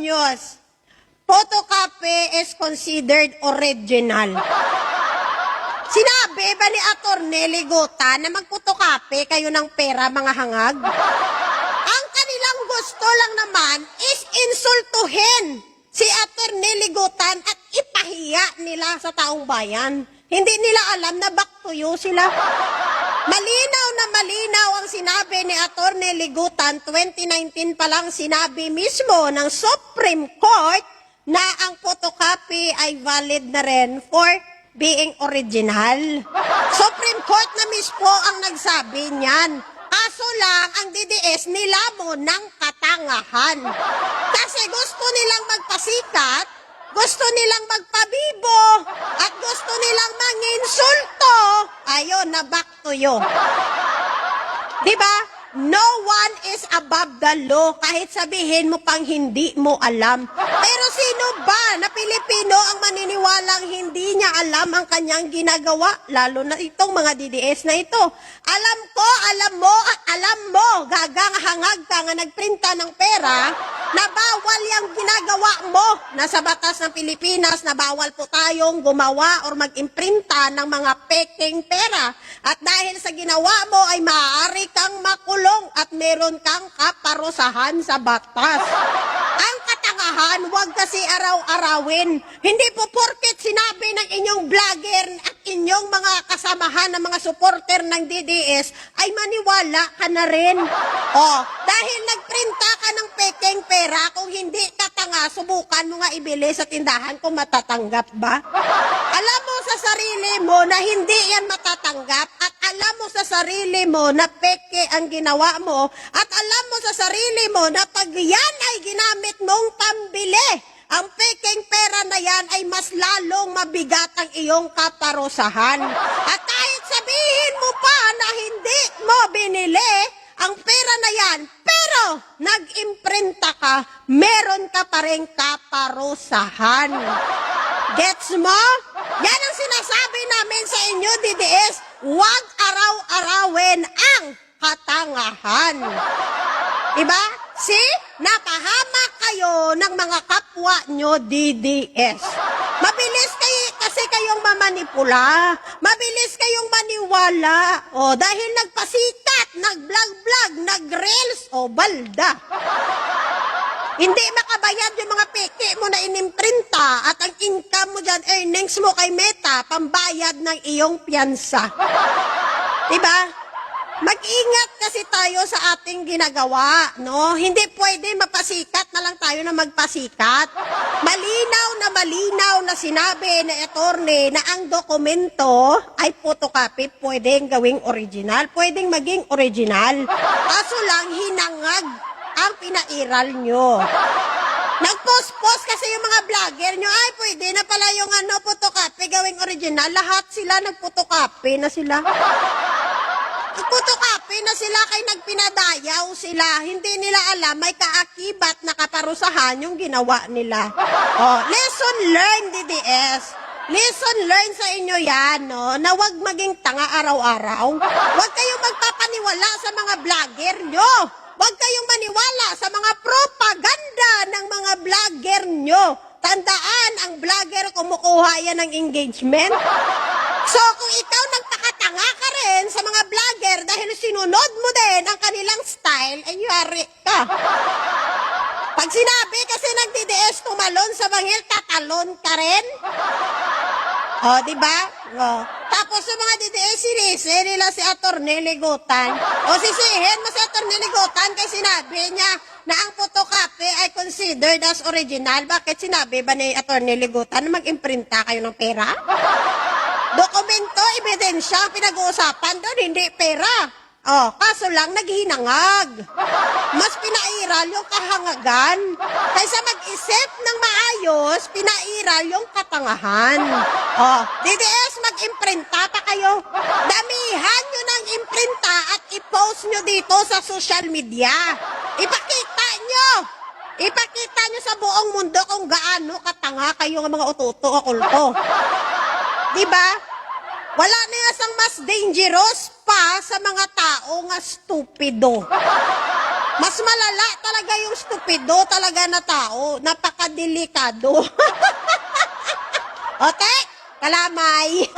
news. Photocopy is considered original. Sinabi ba ni Atty. Ligutan na magpotocopy kayo ng pera, mga hangag? Ang kanilang gusto lang naman is insultuhin si Atty. Ligutan at ipahiya nila sa taong bayan. Hindi nila alam na back to you sila. Malinaw na malinaw ang sinabi ni Atty. Ligutan. 2019 pa lang sinabi mismo ng Supreme Court na ang photocopy ay valid na rin for being original. Supreme Court na mismo ang nagsabi niyan. Kaso lang, ang DDS nilamon ng katangahan. Kasi gusto nilang magpasikat, gusto nilang magpabibo, at gusto nilang manginsulto. Ayun, na back to you. Diba? No one is above the law, kahit sabihin mo pang hindi mo alam. Pero sino ba na Pilipino ang maniniwalang hindi niya alam ang kanyang ginagawa? Lalo na itong mga DDS na ito. Alam ko, alam mo, at alam mo, gagang hangag ka nga nagprinta ng pera, na bawal yung ginagawa mo. Nasa batas ng Pilipinas na bawal po tayong gumawa or mag-imprinta ng mga peking pera. At dahil sa ginawa mo ay maaari kang makulong at meron kang kaparusahan sa batas. Ang katangahan, huwag kasi araw-arawin. Hindi po porket sinabi ng inyong vlogger at inyong mga kasamahan ng mga supporter ng DDS ay maniwala ka na rin. Dahil nagprinta ka ng peking pera, kung hindi ka tanga, subukan mo nga ibili sa tindahan kung matatanggap ba. Alam mo sa sarili mo na hindi yan matatanggap at alam mo sa sarili mo na peke ang ginawa mo at alam mo sa sarili mo na pag yan ay ginamit mong pambili, ang peking pera na yan ay mas lalong mabigat ang iyong kaparusahan. At kahit sabihin mo pa na hindi mo binili ang pera na yan, pero nag-imprinta ka, meron ka pa rin kaparusahan. Gets mo? Yan ang sinasabi namin sa inyo, DDS. Huwag araw-arawin ang katangahan. Diba? See? Napahamak kayo ng mga kapwa nyo, DDS. Mabilis kayo kasi kayong mamanipula. Mabilis kayong maniwala. Dahil nagpasikat, nag-vlog-vlog, nag-reels, balda. Hindi makabayad yung mga peke mo na inimprinta at ang income mo dyan, earnings mo kay Meta, pambayad ng iyong piyansa. Diba? Mag-ingat kasi tayo sa ating ginagawa, no? Hindi pwede mapasikat na lang tayo na magpasikat. Malinaw na sinabi na attorney na ang dokumento ay photocopy, pwedeng gawing original, pwedeng maging original. Kaso lang, hinangag ang pinairal nyo. Nag-post kasi yung mga vlogger nyo, ay pwede na pala yung photocopy gawing original. Lahat sila nag-photocopy na sila. Nag-photocopy na sila kay nagpinadayaw sila. Hindi nila alam may kaakibat na kaparusahan yung ginawa nila. Lesson learned, DDS. Lesson learned sa inyo yan, no? Na wag maging tanga araw-araw. Wag kayong magpapaniwala sa mga vlogger nyo. Huwag kayong maniwala sa mga propaganda ng mga vlogger nyo. Tandaan, ang vlogger kumukuha yan ng engagement. So, kung ikaw nagtakatanga ka rin sa mga vlogger dahil sinunod mo din ang kanilang style, ay yari ka. Pag sinabi kasi ng DDS tumalon sa bangil, tatalon ka rin. Diba? Tapos sa mga DDS, sinisi nila si Atty. Ligutan. Sisihin mo si Atty. Ligutan kasi sinabi niya na ang photocopy ay considered as original. Bakit sinabi ba ni Atty. Ligutan na mag-imprinta kayo ng pera? Dokumento, ebidensya, pinag-uusapan doon, hindi pera. Kaso lang, naghinangag. Mas pinairal yung kahangagan. Kaysa mag-isip ng maayos, pinairal yung katangahan. DDS, mag-imprinta pa kayo. Damihan nyo ng imprinta at i-post nyo dito sa social media. Ipakita nyo. Ipakita nyo sa buong mundo kung gaano katanga kayo ng mga ututo o kulto. Diba? Wala na isang mas dangerous pa sa mga tao nga stupido. Mas malala talaga yung stupido talaga na tao. Napakadelikado. Ote, kalamay.